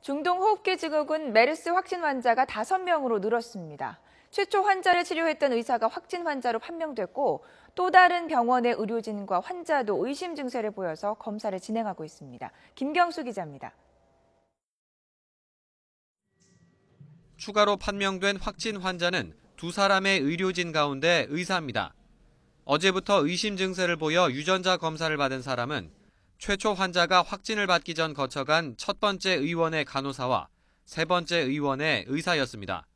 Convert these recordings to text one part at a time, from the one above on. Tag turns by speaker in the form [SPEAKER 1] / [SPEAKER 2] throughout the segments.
[SPEAKER 1] 중동호흡기 증후군 메르스 확진 환자가 5명으로 늘었습니다. 최초 환자를 치료했던 의사가 확진 환자로 판명됐고 또 다른 병원의 의료진과 환자도 의심 증세를 보여서 검사를 진행하고 있습니다. 김경수 기자입니다.
[SPEAKER 2] 추가로 판명된 확진 환자는 2사람의 의료진 가운데 의사입니다. 어제부터 의심 증세를 보여 유전자 검사를 받은 사람은 최초 환자가 확진을 받기 전 거쳐간 첫 번째 의원의 간호사와 세 번째 의원의 의사였습니다.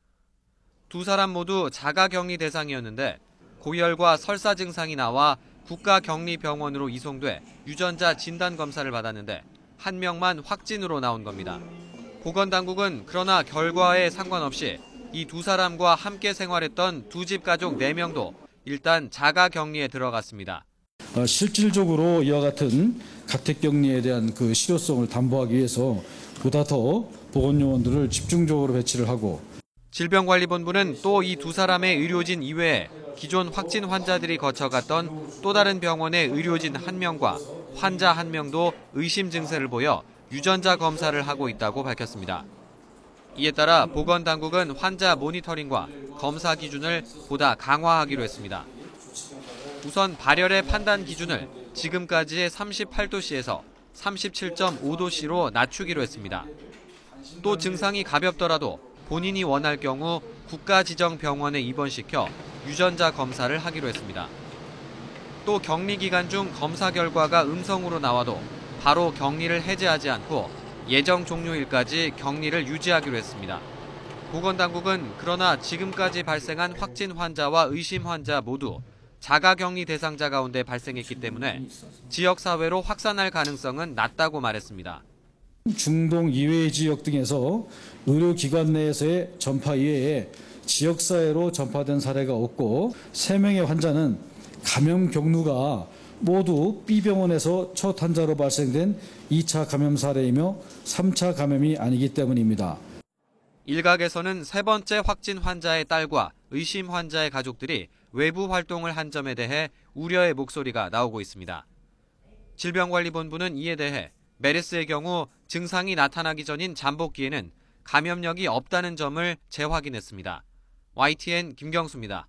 [SPEAKER 2] 2사람 모두 자가격리 대상이었는데 고열과 설사 증상이 나와 국가격리병원으로 이송돼 유전자 진단검사를 받았는데 한 명만 확진으로 나온 겁니다. 보건당국은 그러나 결과에 상관없이 이 2사람과 함께 생활했던 두 집 가족 4명도 일단 자가격리에 들어갔습니다.
[SPEAKER 3] 실질적으로 이와 같은 가택격리에 대한 그 실효성을 담보하기 위해서 보다 더 보건요원들을 집중적으로 배치를 하고
[SPEAKER 2] 질병관리본부는 또 이 2사람의 의료진 이외에 기존 확진 환자들이 거쳐갔던 또 다른 병원의 의료진 1명과 환자 1명도 의심 증세를 보여 유전자 검사를 하고 있다고 밝혔습니다. 이에 따라 보건당국은 환자 모니터링과 검사 기준을 보다 강화하기로 했습니다. 우선 발열의 판단 기준을 지금까지의 38도씨에서 37.5도씨로 낮추기로 했습니다. 또 증상이 가볍더라도 본인이 원할 경우 국가지정병원에 입원시켜 유전자 검사를 하기로 했습니다. 또 격리 기간 중 검사 결과가 음성으로 나와도 바로 격리를 해제하지 않고 예정 종료일까지 격리를 유지하기로 했습니다. 보건당국은 그러나 지금까지 발생한 확진 환자와 의심 환자 모두 자가격리 대상자 가운데 발생했기 때문에 지역사회로 확산할 가능성은 낮다고 말했습니다.
[SPEAKER 3] 중동 이외의 지역 등에서 의료기관 내에서의 전파 이외에 지역사회로 전파된 사례가 없고 3명의 환자는 감염 경로가 모두 B병원에서 첫 환자로 발생된 2차 감염 사례이며 3차 감염이 아니기 때문입니다.
[SPEAKER 2] 일각에서는 세 번째 확진 환자의 딸과 의심 환자의 가족들이 외부 활동을 한 점에 대해 우려의 목소리가 나오고 있습니다. 질병관리본부는 이에 대해 메르스의 경우 증상이 나타나기 전인 잠복기에는 감염력이 없다는 점을 재확인했습니다. YTN 김경수입니다.